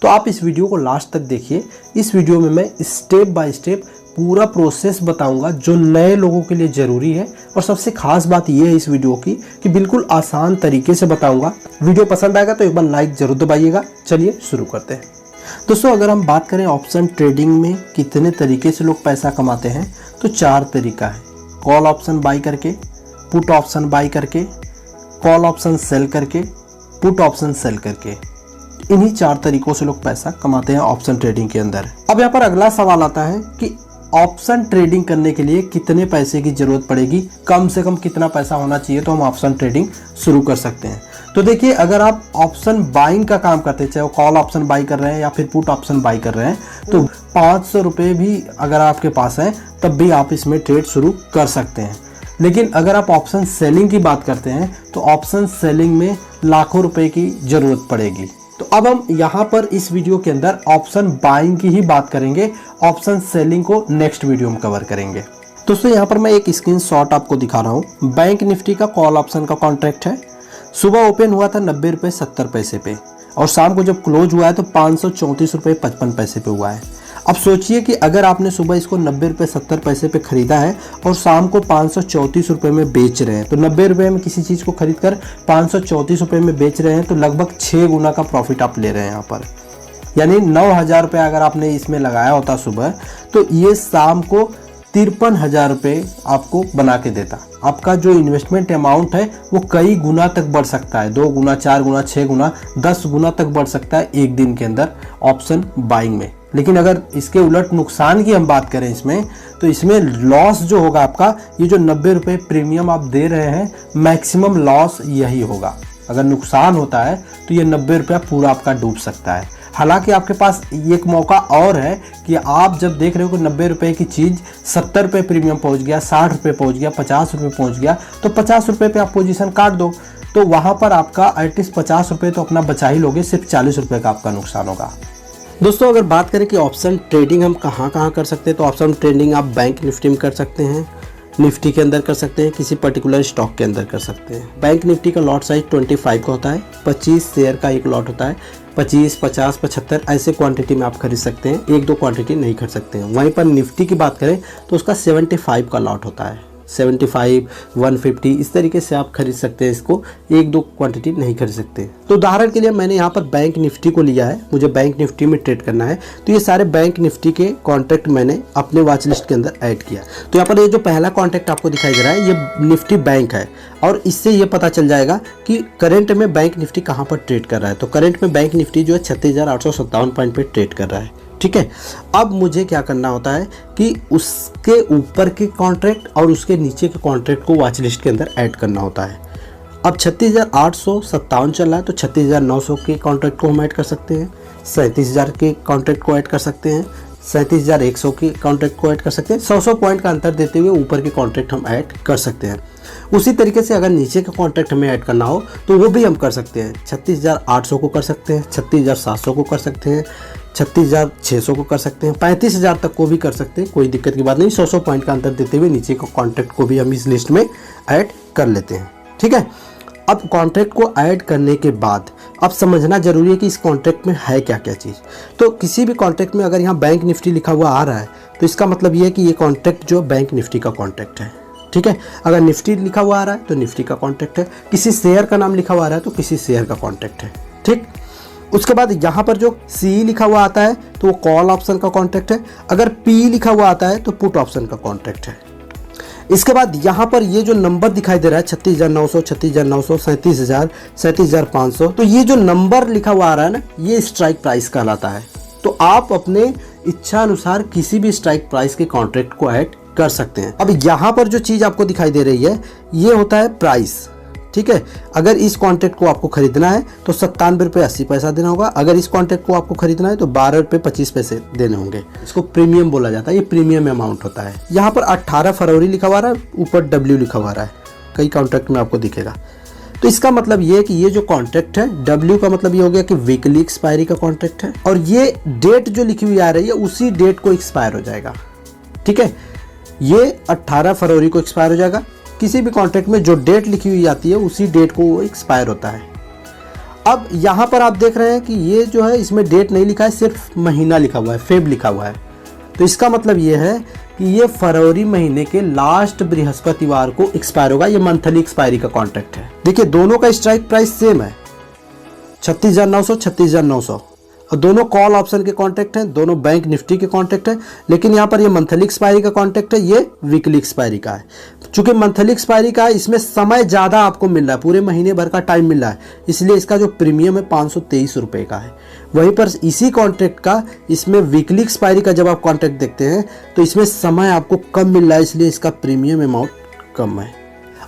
तो आप इस वीडियो को लास्ट तक देखिए। इस वीडियो में मैं स्टेप बाय स्टेप पूरा प्रोसेस बताऊंगा जो नए लोगों के लिए ज़रूरी है। और सबसे खास बात यह है इस वीडियो की कि बिल्कुल आसान तरीके से बताऊंगा। वीडियो पसंद आएगा तो एक बार लाइक ज़रूर दबाइएगा। चलिए शुरू करते हैं। दोस्तों, अगर हम बात करें ऑप्शन ट्रेडिंग में कितने तरीके से लोग पैसा कमाते हैं तो 4 तरीका है। कॉल ऑप्शन बाई करके, पुट ऑप्शन बाई करके, कॉल ऑप्शन सेल करके, पुट ऑप्शन सेल करके। इन्हीं 4 तरीकों से लोग पैसा कमाते हैं ऑप्शन ट्रेडिंग के अंदर। अब यहाँ पर अगला सवाल आता है कि ऑप्शन ट्रेडिंग करने के लिए कितने पैसे की जरूरत पड़ेगी, कम से कम कितना पैसा होना चाहिए तो हम ऑप्शन ट्रेडिंग शुरू कर सकते हैं। तो देखिए, अगर आप ऑप्शन बाइंग का काम करते हैं, चाहे वो कॉल ऑप्शन बाई कर रहे हैं या फिर पुट ऑप्शन बाई कर रहे हैं, तो 500 रुपये भी अगर आपके पास है तब भी आप इसमें ट्रेड शुरू कर सकते हैं। लेकिन अगर आप ऑप्शन सेलिंग की बात करते हैं तो ऑप्शन सेलिंग में लाखों रुपए की ज़रूरत पड़ेगी। तो अब हम यहाँ पर इस वीडियो के अंदर ऑप्शन बाइंग की ही बात करेंगे, ऑप्शन सेलिंग को नेक्स्ट वीडियो में कवर करेंगे। दोस्तों, यहाँ पर मैं एक स्क्रीनशॉट आपको दिखा रहा हूँ। बैंक निफ्टी का कॉल ऑप्शन का कॉन्ट्रैक्ट है। सुबह ओपन हुआ था 90 रुपये 70 पैसे पे और शाम को जब क्लोज हुआ है तो 534 रुपये 55 पैसे पे हुआ है। अब सोचिए कि अगर आपने सुबह इसको 90 रुपये 70 पैसे पे खरीदा है और शाम को 534 रुपये में बेच रहे हैं, तो 90 रुपये में किसी चीज़ को खरीद कर 534 रुपये में बेच रहे हैं, तो लगभग 6 गुना का प्रॉफिट आप ले रहे हैं यहाँ पर। यानी 9,000 रुपये अगर आपने इसमें लगाया होता सुबह, तो ये शाम को 53,000 रुपये आपको बना के देता। आपका जो इन्वेस्टमेंट अमाउंट है वो कई गुना तक बढ़ सकता है, 2 गुना, 4 गुना, 6 गुना, 10 गुना तक बढ़ सकता है एक दिन के अंदर ऑप्शन बाइंग में। लेकिन अगर इसके उलट नुकसान की हम बात करें इसमें, तो इसमें लॉस जो होगा आपका, ये जो 90 रुपये प्रीमियम आप दे रहे हैं, मैक्सिमम लॉस यही होगा। अगर नुकसान होता है तो ये 90 रुपया पूरा आपका डूब सकता है। हालांकि आपके पास एक मौका और है कि आप जब देख रहे हो कि 90 रुपये की चीज़ 70 रुपये प्रीमियम पहुंच गया, 60 रुपये पहुंच गया, 50 रुपये पहुंच गया, तो 50 रुपये पे आप पोजीशन काट दो। तो वहाँ पर आपका एटलीस्ट 50 रुपये तो अपना बचा ही लोगे, सिर्फ 40 रुपये का आपका नुकसान होगा। दोस्तों, अगर बात करें कि ऑप्शन ट्रेडिंग हम कहाँ कहाँ कर सकते हैं, तो ऑप्शन ट्रेडिंग आप बैंक निफ्टी में कर सकते हैं, निफ्टी के अंदर कर सकते हैं, किसी पर्टिकुलर स्टॉक के अंदर कर सकते हैं। बैंक निफ्टी का लॉट साइज 25 का होता है, 25 शेयर का एक लॉट होता है। 25, 50, 75 ऐसे क्वांटिटी में आप खरीद सकते हैं, 1-2 क्वांटिटी नहीं खरीद सकते हैं। वहीं पर निफ्टी की बात करें तो उसका 75 का लॉट होता है, 75, 150 इस तरीके से आप खरीद सकते हैं इसको, 1-2 क्वांटिटी नहीं खरीद सकते। तो उदाहरण के लिए मैंने यहाँ पर बैंक निफ्टी को लिया है, मुझे बैंक निफ्टी में ट्रेड करना है, तो ये सारे बैंक निफ्टी के कॉन्ट्रैक्ट मैंने अपने वॉच लिस्ट के अंदर ऐड किया। तो यहाँ पर ये जो पहला कॉन्ट्रैक्ट आपको दिखाई दे रहा है ये निफ्टी बैंक है, और इससे ये पता चल जाएगा कि करंट में बैंक निफ्टी कहाँ पर ट्रेड कर रहा है। तो करंट में बैंक निफ्टी जो है 36,857 पॉइंट पे ट्रेड कर रहा है। ठीक है, अब मुझे क्या करना होता है कि उसके ऊपर के कॉन्ट्रैक्ट और उसके नीचे के कॉन्ट्रैक्ट को वॉच लिस्ट के अंदर ऐड करना होता है। अब 36,857 चल रहा है तो 36,900 के कॉन्ट्रैक्ट को हम ऐड कर सकते हैं, 37,000 के कॉन्ट्रैक्ट को ऐड कर सकते हैं, 37,100 के कॉन्ट्रैक्ट को ऐड कर सकते हैं। 100 पॉइंट का अंतर देते हुए ऊपर के कॉन्ट्रैक्ट हम ऐड कर सकते हैं। उसी तरीके से अगर नीचे का कॉन्ट्रैक्ट हमें ऐड करना हो तो वो भी हम कर सकते हैं। 36,800 को कर सकते हैं, 36,700 को कर सकते हैं, 36,600 को कर सकते हैं, 35,000 तक को भी कर सकते हैं, कोई दिक्कत की बात नहीं। 100 पॉइंट का अंतर देते हुए नीचे का कॉन्ट्रैक्ट को भी हम इस लिस्ट में ऐड कर लेते हैं। ठीक है, अब कॉन्ट्रैक्ट को ऐड करने के बाद अब समझना जरूरी है कि इस कॉन्ट्रैक्ट में है क्या क्या चीज़। तो किसी भी कॉन्ट्रैक्ट में अगर यहाँ बैंक निफ्टी लिखा हुआ आ रहा है तो इसका मतलब ये है कि ये कॉन्ट्रैक्ट जो बैंक निफ्टी का कॉन्ट्रैक्ट है। ठीक है, अगर निफ्टी लिखा हुआ आ रहा है तो निफ्टी का कॉन्ट्रैक्ट है, किसी शेयर का नाम लिखा हुआ आ रहा है तो किसी शेयर का कॉन्ट्रैक्ट है। ठीक, उसके बाद यहाँ पर जो सी लिखा हुआ आता है तो वो कॉल ऑप्शन का कॉन्ट्रैक्ट है, अगर पी लिखा हुआ आता है तो पुट ऑप्शन का कॉन्ट्रैक्ट है। इसके बाद यहाँ पर ये जो नंबर दिखाई दे रहा है 36,900, 36,900, 37,000, 37,500, तो ये जो नंबर लिखा हुआ आ रहा है ना, ये स्ट्राइक प्राइस कहलाता है। तो आप अपने इच्छा अनुसार किसी भी स्ट्राइक प्राइस के कॉन्ट्रैक्ट को ऐड कर सकते हैं। अब यहाँ पर जो चीज़ आपको दिखाई दे रही है ये होता है प्राइस। ठीक है, अगर इस कॉन्ट्रैक्ट को आपको खरीदना है तो 97 रुपये 80 पैसा देना होगा, अगर इस कॉन्ट्रैक्ट को आपको खरीदना है तो 12 रुपये 25 पैसे देने होंगे। इसको प्रीमियम बोला जाता है, ये प्रीमियम अमाउंट होता है। यहाँ पर 18 फरवरी लिखा हुआ है, ऊपर W लिखा हुआ है, कई कॉन्ट्रैक्ट में आपको दिखेगा। तो इसका मतलब ये है कि ये जो कॉन्ट्रैक्ट है, W का मतलब ये हो गया कि वीकली एक्सपायरी का कॉन्ट्रैक्ट है, और ये डेट जो लिखी हुई आ रही है उसी डेट को एक्सपायर हो जाएगा। ठीक है, ये 18 फरवरी को एक्सपायर हो जाएगा। किसी भी कॉन्ट्रैक्ट में जो डेट लिखी हुई आती है उसी डेट को वो एक्सपायर होता है। अब यहाँ पर आप देख रहे हैं कि ये जो है इसमें डेट नहीं लिखा है, सिर्फ महीना लिखा हुआ है, फेब लिखा हुआ है। तो इसका मतलब ये है कि ये फरवरी महीने के लास्ट बृहस्पतिवार को एक्सपायर होगा। ये मंथली एक्सपायरी का कॉन्ट्रैक्ट है। देखिए दोनों का स्ट्राइक प्राइस सेम है, 36,900 36,900, और दोनों कॉल ऑप्शन के कॉन्ट्रैक्ट हैं, दोनों बैंक निफ्टी के कॉन्ट्रैक्ट हैं। लेकिन यहाँ पर ये मंथली एक्सपायरी का कॉन्ट्रैक्ट है, ये वीकली एक्सपायरी का है। चूंकि मंथली एक्सपायरी का है, इसमें समय ज़्यादा आपको मिल रहा है, पूरे महीने भर का टाइम मिल रहा है, इसलिए इसका जो प्रीमियम है 523 रुपये का है। वहीं पर इसी कॉन्ट्रैक्ट का इसमें वीकली एक्सपायरी का जब आप कॉन्ट्रैक्ट देखते हैं तो इसमें समय आपको कम मिल रहा है, इसलिए इसका प्रीमियम अमाउंट कम है।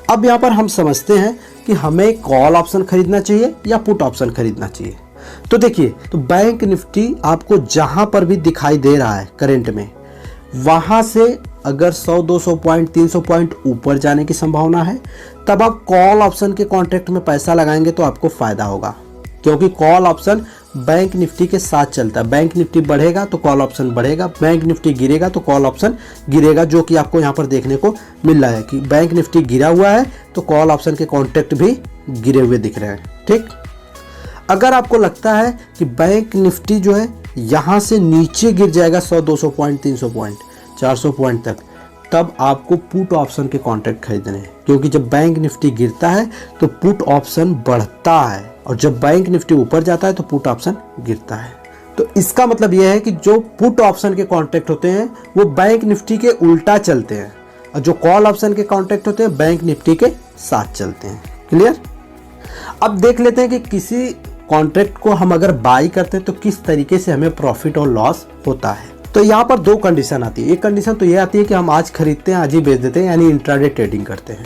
अब यहाँ पर हम समझते हैं कि हमें कॉल ऑप्शन खरीदना चाहिए या पुट ऑप्शन खरीदना चाहिए। तो देखिए, तो बैंक निफ्टी आपको जहां पर भी दिखाई दे रहा है करंट में, वहां से अगर 100-200 पॉइंट 300 पॉइंट ऊपर जाने की संभावना है, तब आप कॉल ऑप्शन के कॉन्ट्रैक्ट में पैसा लगाएंगे तो आपको फायदा होगा, क्योंकि कॉल ऑप्शन बैंक निफ्टी के साथ चलता है। बैंक निफ्टी बढ़ेगा तो कॉल ऑप्शन बढ़ेगा, बैंक निफ्टी गिरेगा तो कॉल ऑप्शन गिरेगा, जो कि आपको यहाँ पर देखने को मिल रहा है कि बैंक निफ्टी गिरा हुआ है तो कॉल ऑप्शन के कॉन्ट्रैक्ट भी गिरे हुए दिख रहे हैं। ठीक, अगर आपको लगता है कि बैंक निफ्टी जो है यहाँ से नीचे गिर जाएगा 100-200 पॉइंट 300 पॉइंट 400 पॉइंट तक, तब आपको पुट ऑप्शन के कॉन्ट्रैक्ट खरीदने हैं, क्योंकि जब बैंक निफ्टी गिरता है तो पुट ऑप्शन बढ़ता है, और जब बैंक निफ्टी ऊपर जाता है तो पुट ऑप्शन गिरता है। तो इसका मतलब यह है कि जो पुट ऑप्शन के कॉन्ट्रैक्ट होते हैं वो बैंक निफ्टी के उल्टा चलते हैं, और जो कॉल ऑप्शन के कॉन्ट्रैक्ट होते हैं बैंक निफ्टी के साथ चलते हैं। क्लियर? अब देख लेते हैं कि किसी कॉन्ट्रैक्ट को हम अगर बाई करते हैं तो किस तरीके से हमें प्रॉफिट और लॉस होता है। तो यहाँ पर दो कंडीशन आती है। एक कंडीशन तो ये आती है कि हम आज खरीदते हैं आज ही बेच देते हैं, यानी इंट्राडे ट्रेडिंग करते हैं।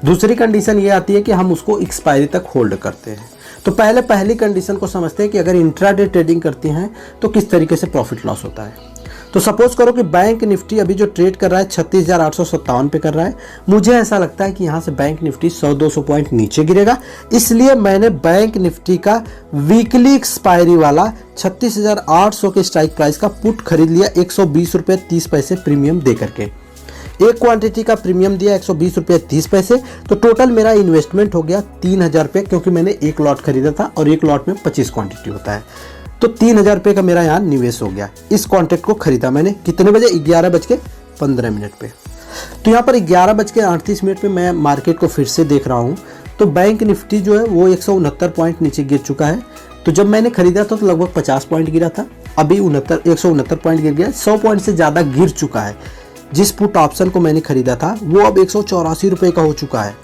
दूसरी कंडीशन ये आती है कि हम उसको एक्सपायरी तक होल्ड करते हैं। तो पहली कंडीशन को समझते हैं कि अगर इंट्राडे ट्रेडिंग करते हैं तो किस तरीके से प्रॉफिट लॉस होता है। तो सपोज करो कि बैंक निफ्टी अभी जो ट्रेड कर रहा है 36,857 पे कर रहा है, मुझे ऐसा लगता है कि यहाँ से बैंक निफ्टी 100-200 पॉइंट नीचे गिरेगा, इसलिए मैंने बैंक निफ्टी का वीकली एक्सपायरी वाला 36,800 के स्ट्राइक प्राइस का पुट खरीद लिया 120 रुपये 30 पैसे प्रीमियम दे करके। एक क्वांटिटी का प्रीमियम दिया 120 रुपये 30 पैसे, तो टोटल मेरा इन्वेस्टमेंट हो गया 3,000 रुपये, क्योंकि मैंने एक लॉट खरीदा था और एक लॉट में 25 क्वांटिटी होता है। तो 3,000 रुपये का मेरा यहाँ निवेश हो गया। इस कॉन्ट्रैक्ट को खरीदा मैंने कितने बजे? 11:15 पे। तो यहाँ पर 11:38 पे मैं मार्केट को फिर से देख रहा हूँ, तो बैंक निफ्टी जो है वो 169 पॉइंट नीचे गिर चुका है। तो जब मैंने खरीदा था तो लगभग 50 पॉइंट गिरा था, अभी 169 पॉइंट गिर गया, 100 पॉइंट से ज़्यादा गिर चुका है। जिस पुट ऑप्शन को मैंने खरीदा था वो अब 184 रुपये का हो चुका है।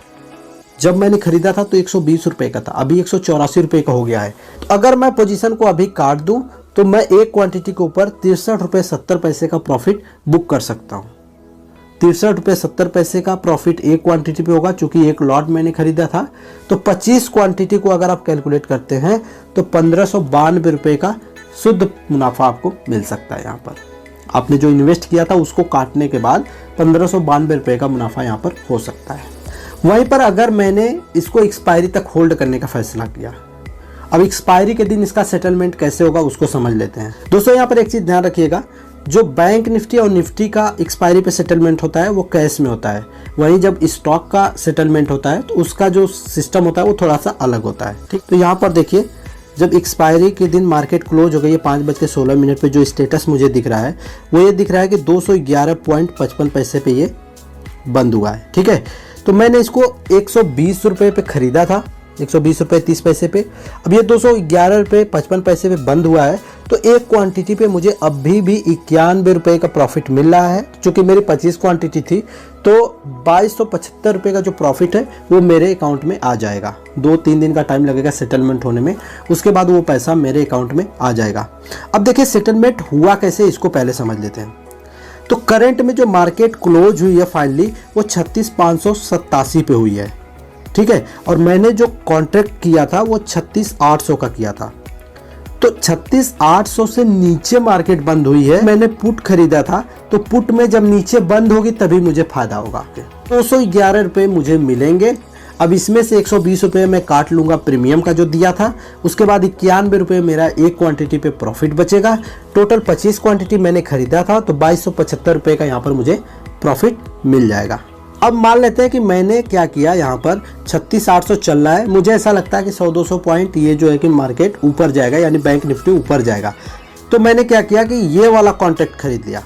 जब मैंने खरीदा था तो 120 रुपये का था, अभी 184 रुपये का हो गया है। तो अगर मैं पोजीशन को अभी काट दूं तो मैं एक क्वांटिटी के ऊपर 63 रुपये 70 पैसे का प्रॉफिट बुक कर सकता हूं। 63 रुपये 70 पैसे का प्रॉफिट एक क्वांटिटी पे होगा, चूंकि एक लॉट मैंने खरीदा था। तो 25 क्वांटिटी को अगर आप कैलकुलेट करते हैं तो 1592 रुपये का शुद्ध मुनाफा आपको मिल सकता है। यहाँ पर आपने जो इन्वेस्ट किया था उसको काटने के बाद 1592 रुपये का मुनाफा यहाँ पर हो सकता है। वहीं पर अगर मैंने इसको एक्सपायरी तक होल्ड करने का फैसला किया, अब एक्सपायरी के दिन इसका सेटलमेंट कैसे होगा उसको समझ लेते हैं। दोस्तों यहाँ पर एक चीज़ ध्यान रखिएगा, जो बैंक निफ्टी और निफ्टी का एक्सपायरी पे सेटलमेंट होता है वो कैश में होता है, वहीं जब स्टॉक का सेटलमेंट होता है तो उसका जो सिस्टम होता है वो थोड़ा सा अलग होता है। ठीक, तो यहाँ पर देखिए जब एक्सपायरी के दिन मार्केट क्लोज हो गई है 5:16 पे, जो स्टेटस मुझे दिख रहा है वो ये दिख रहा है कि 211.55 पैसे पे ये बंद हुआ है। ठीक है, तो मैंने इसको 120 रुपये पे खरीदा था, 120 रुपये 30 पैसे पे। अब ये 211 रुपये 55 पैसे पे बंद हुआ है, तो एक क्वांटिटी पे मुझे अभी भी 91 रुपये का प्रॉफिट मिल रहा है। चूँकि मेरी 25 क्वांटिटी थी तो 2275 रुपये का जो प्रॉफिट है वो मेरे अकाउंट में आ जाएगा। 2-3 दिन का टाइम लगेगा सेटलमेंट होने में, उसके बाद वो पैसा मेरे अकाउंट में आ जाएगा। अब देखिए सेटलमेंट हुआ कैसे, इसको पहले समझ लेते हैं। तो करंट में जो मार्केट क्लोज हुई है फाइनली वो 36,587 पे हुई है। ठीक है, और मैंने जो कॉन्ट्रैक्ट किया था वो 36,800 का किया था। तो 36,800 से नीचे मार्केट बंद हुई है, मैंने पुट खरीदा था, तो पुट में जब नीचे बंद होगी तभी मुझे फायदा होगा। 211 रुपये मुझे मिलेंगे। अब इसमें से 120 रुपये मैं काट लूँगा प्रीमियम का जो दिया था, उसके बाद 91 रुपये मेरा एक क्वांटिटी पे प्रॉफिट बचेगा। टोटल 25 क्वांटिटी मैंने खरीदा था तो 2275 रुपये का यहाँ पर मुझे प्रॉफिट मिल जाएगा। अब मान लेते हैं कि मैंने क्या किया, यहाँ पर 36,800 चल रहा है, मुझे ऐसा लगता है कि 100-200 पॉइंट ये जो है कि मार्केट ऊपर जाएगा, यानी बैंक निफ्टी ऊपर जाएगा। तो मैंने क्या किया कि ये वाला कॉन्ट्रैक्ट खरीद लिया।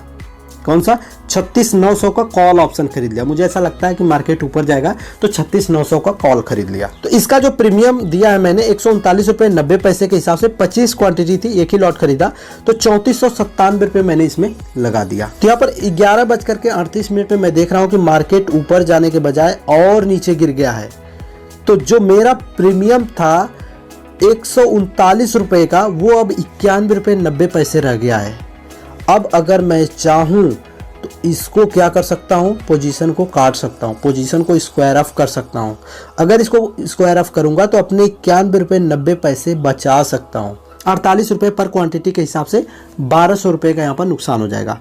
कौन सा? 36,900 का कॉल ऑप्शन खरीद लिया। मुझे ऐसा लगता है कि मार्केट ऊपर जाएगा तो 36,900 का कॉल खरीद लिया। तो इसका जो प्रीमियम दिया है मैंने 139 रुपये 90 पैसे के हिसाब से 25 क्वांटिटी थी, एक ही लॉट खरीदा, तो 3497 रुपये मैंने इसमें लगा दिया। तो यहाँ पर 11:38 पे मैं देख रहा हूँ कि मार्केट ऊपर जाने के बजाय और नीचे गिर गया है। तो जो मेरा प्रीमियम था 139 रुपये का, वो अब 91 रुपये 90 पैसे रह गया है। अब अगर मैं चाहूँ तो इसको क्या कर सकता हूँ, पोजीशन को काट सकता हूँ, पोजीशन को स्क्वायर ऑफ कर सकता हूँ। अगर इसको स्क्वायर ऑफ करूँगा तो अपने 91 रुपये 90 पैसे बचा सकता हूँ। 48 रुपये पर क्वांटिटी के हिसाब से 1200 रुपये का यहाँ पर नुकसान हो जाएगा।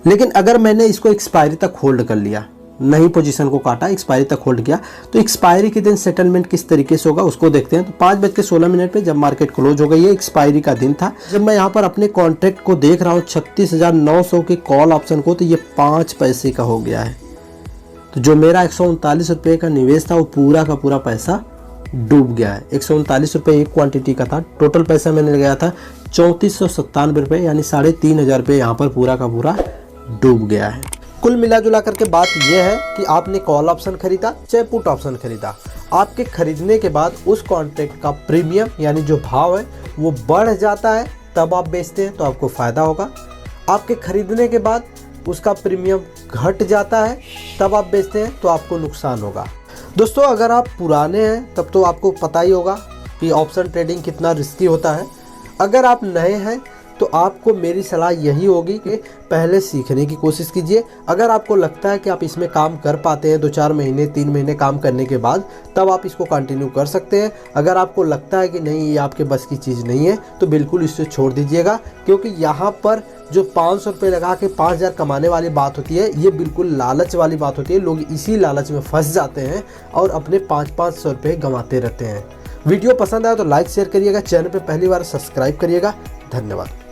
लेकिन अगर मैंने इसको एक्सपायरी तक होल्ड कर लिया, नहीं पोजीशन को काटा, एक्सपायरी तक होल्ड किया, तो एक्सपायरी के दिन सेटलमेंट किस तरीके से होगा उसको देखते हैं। तो 5:16 पे जब मार्केट क्लोज हो गई है, एक्सपायरी का दिन था, जब मैं यहाँ पर अपने कॉन्ट्रैक्ट को देख रहा हूँ 36,900 के कॉल ऑप्शन को, तो ये 5 पैसे का हो गया है। तो जो मेरा 139 रुपये का निवेश था वो पूरा का पूरा पैसा डूब गया है। 139 रुपये एक क्वांटिटी का था, टोटल पैसा मैंने लगाया था 3497 रुपये, यानी 3,500 रुपये यहाँ पर पूरा का पूरा डूब गया है। कुल मिला जुला करके बात यह है कि आपने कॉल ऑप्शन खरीदा चाहे पुट ऑप्शन खरीदा, आपके खरीदने के बाद उस कॉन्ट्रैक्ट का प्रीमियम यानी जो भाव है वो बढ़ जाता है, तब आप बेचते हैं तो आपको फ़ायदा होगा। आपके खरीदने के बाद उसका प्रीमियम घट जाता है, तब आप बेचते हैं तो आपको नुकसान होगा। दोस्तों, अगर आप पुराने हैं तब तो आपको पता ही होगा कि ऑप्शन ट्रेडिंग कितना रिस्की होता है। अगर आप नए हैं तो आपको मेरी सलाह यही होगी कि पहले सीखने की कोशिश कीजिए। अगर आपको लगता है कि आप इसमें काम कर पाते हैं 2-4 महीने 3 महीने काम करने के बाद, तब आप इसको कंटिन्यू कर सकते हैं। अगर आपको लगता है कि नहीं ये आपके बस की चीज़ नहीं है तो बिल्कुल इसे छोड़ दीजिएगा, क्योंकि यहाँ पर जो 500 रुपये लगा के 5,000 कमाने वाली बात होती है, ये बिल्कुल लालच वाली बात होती है। लोग इसी लालच में फंस जाते हैं और अपने 500-500 रुपये गंवाते रहते हैं। वीडियो पसंद आया तो लाइक शेयर करिएगा, चैनल पर पहली बार सब्सक्राइब करिएगा। धन्यवाद।